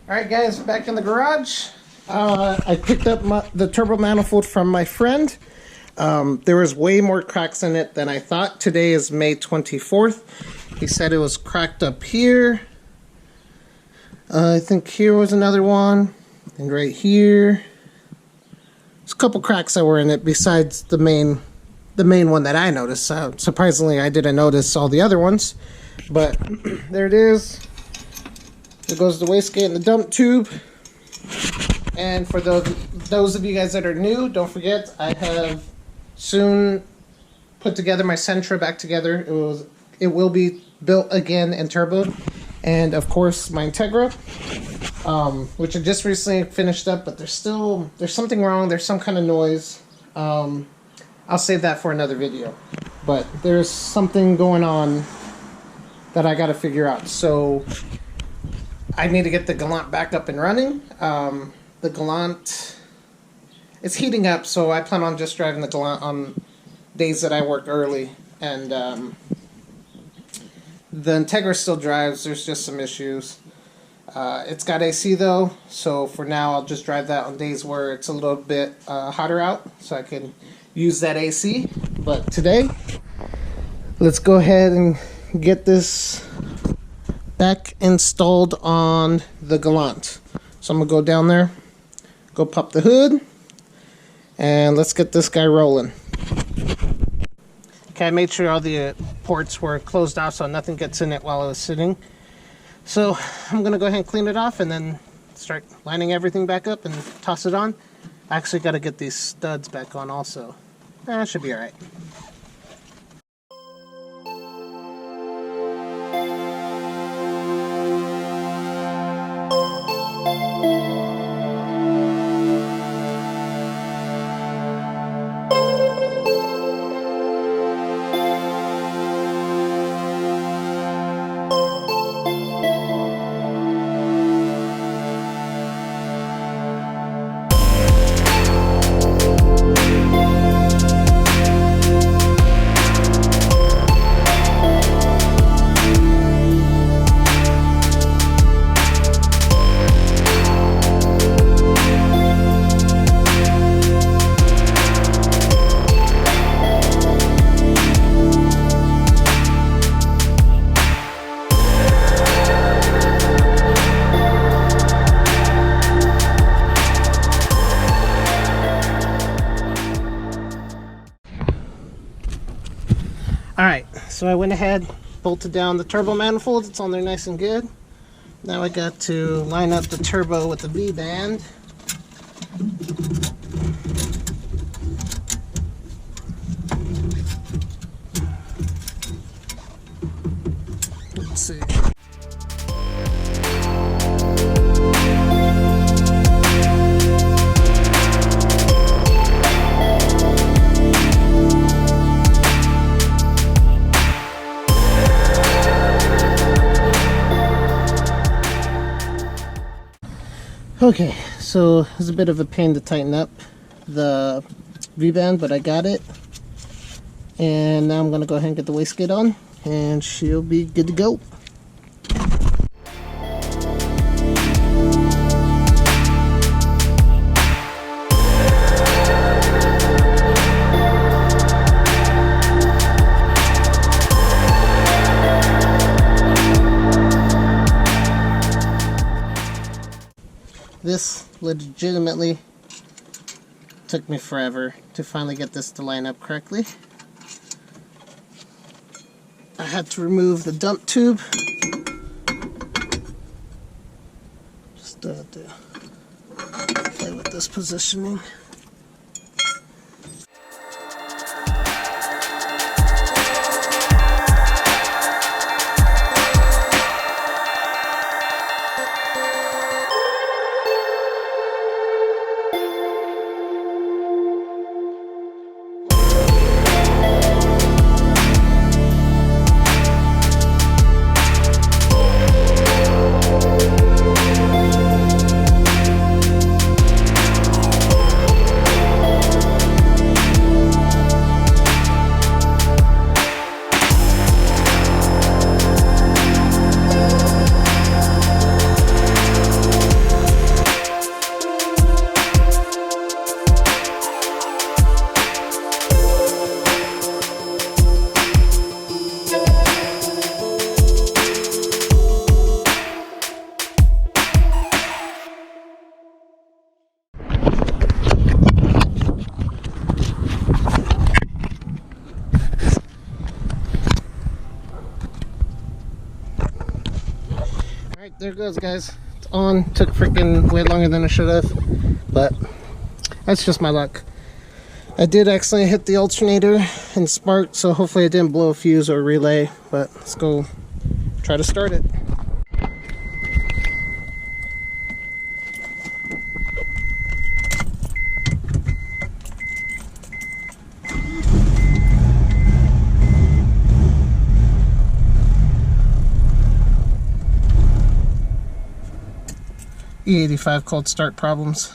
Alright guys, back in the garage. I picked up the turbo manifold from my friend. There was way more cracks in it than I thought. Today is May 24th. He said it was cracked up here. I think here was another one. And right here. There's a couple cracks that were in it besides the main one that I noticed. Surprisingly, I didn't notice all the other ones. But there it is. There goes the wastegate and the dump tube. And for those of you guys that are new, don't forget, I have soon put together my Sentra back together. It will be built again and turboed. And of course my Integra, which I just recently finished up, but there's something wrong. There's some kind of noise. I'll save that for another video. But there's something going on that I got to figure out. So I need to get the Galant back up and running. The Galant, it's heating up, so I plan on just driving the Galant on days that I work early. And the Integra still drives. There's just some issues. It's got AC though, so for now I'll just drive that on days where it's a little bit hotter out, so I can use that AC. But today, let's go ahead and get this back installed on the Galant. So I'm gonna go down there, go pop the hood, and let's get this guy rolling. Okay, I made sure all the ports were closed off so nothing gets in it while I was sitting. So I'm gonna go ahead and clean it off and then start lining everything back up and toss it on. I actually gotta get these studs back on also. That should be alright. Alright, so I went ahead, bolted down the turbo manifold. It's on there nice and good. Now I got to line up the turbo with the V-band. Let's see. Okay, so it's a bit of a pain to tighten up the V-band, but I got it. And now I'm going to go ahead and get the wastegate on, and she'll be good to go. This legitimately took me forever to finally get this to line up correctly. I had to remove the dump tube. Just to play with this positioning. Alright, there it goes, guys. It's on. Took freaking way longer than I should have, but that's just my luck. I did accidentally hit the alternator and spark, so hopefully I didn't blow a fuse or relay, but let's go try to start it. E85 cold start problems.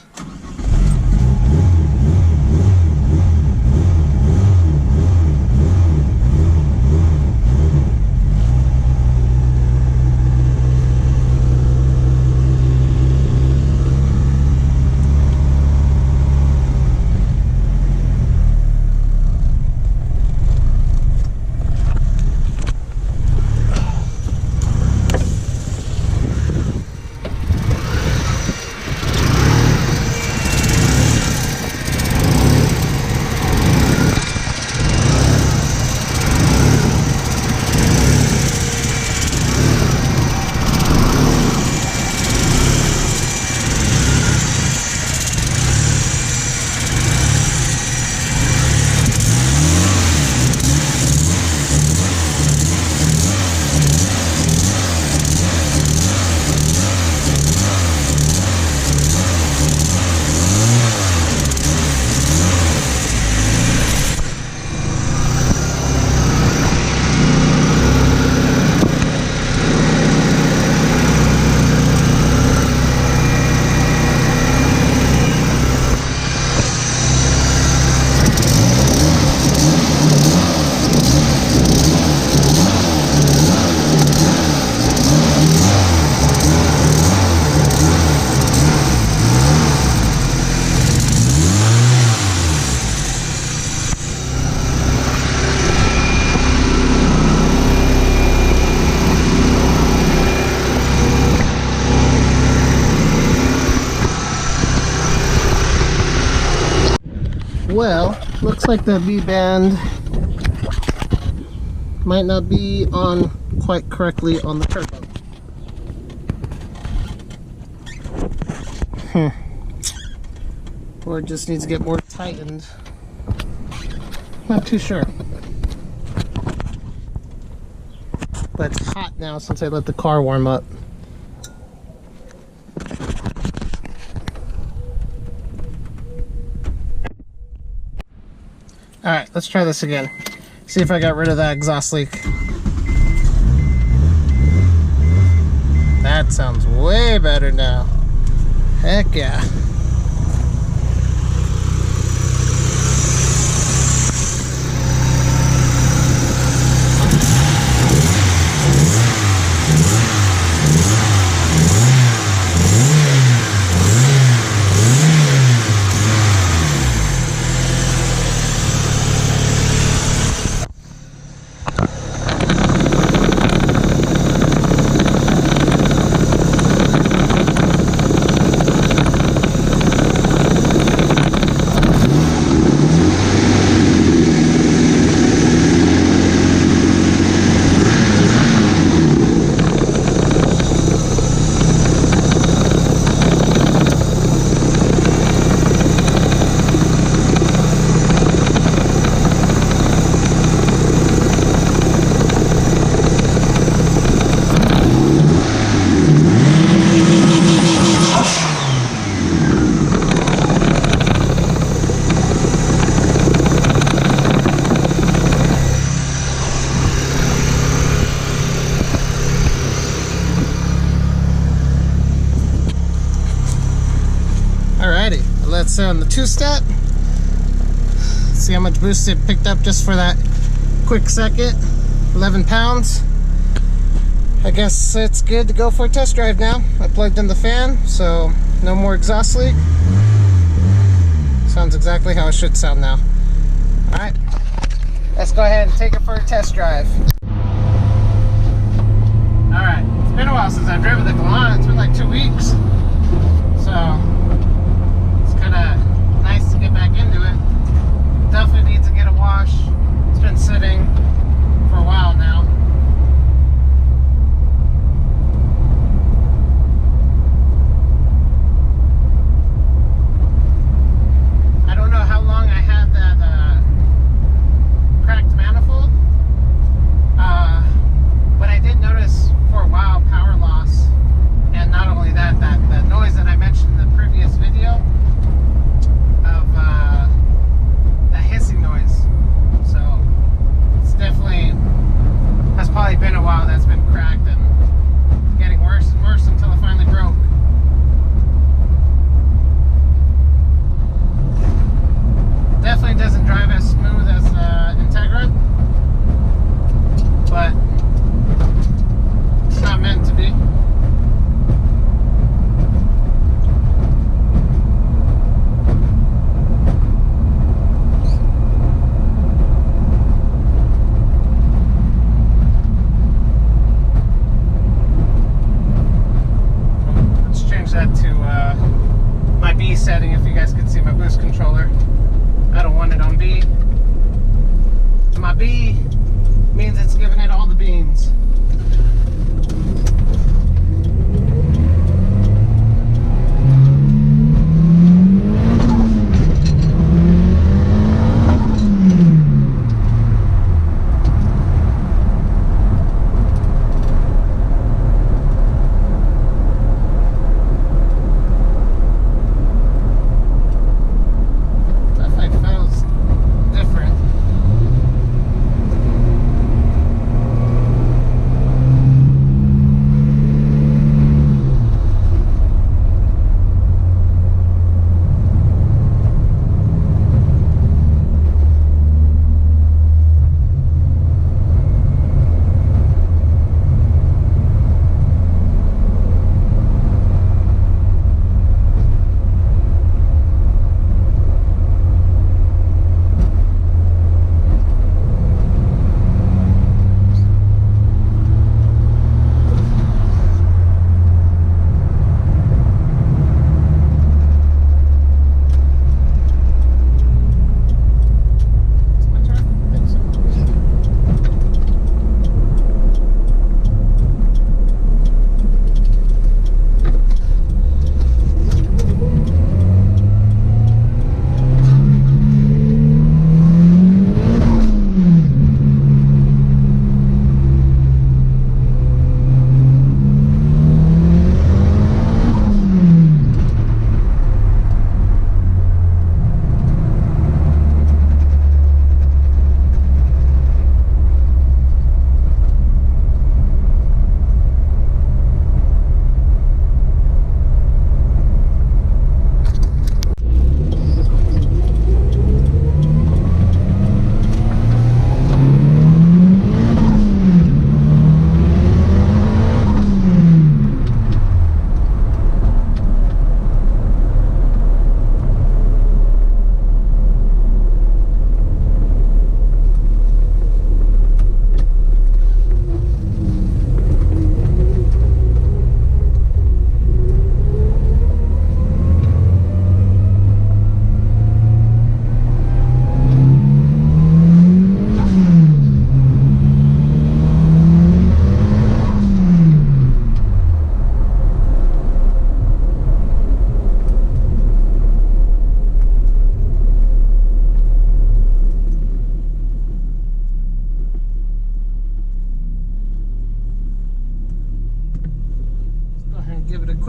Well, looks like the V-band might not be on quite correctly on the turbo. Or it just needs to get more tightened. Not too sure. But it's hot now since I let the car warm up. Alright, let's try this again. See if I got rid of that exhaust leak. That sounds way better now. Heck yeah. Let's on the two-step. See how much boost it picked up just for that quick second. 11 pounds. I guess it's good to go for a test drive now. I plugged in the fan, so no more exhaust leak. Sounds exactly how it should sound now. Alright, let's go ahead and take it for a test drive. Alright, it's been a while since I've driven the Galant. It's been like 2 weeks. So kind of nice to get back into it. Definitely needs to get a wash. It's been sitting for a while now.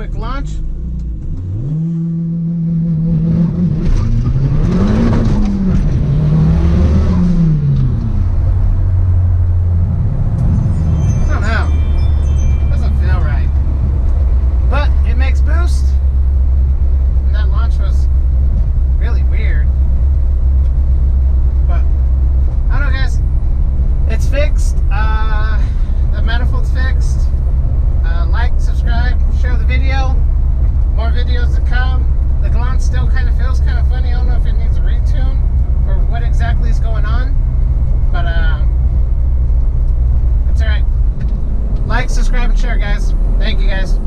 quick launch. Videos to come. The Galant still kind of feels kind of funny. I don't know if it needs a retune or what exactly is going on, but it's alright. Like, subscribe, and share, guys. Thank you, guys.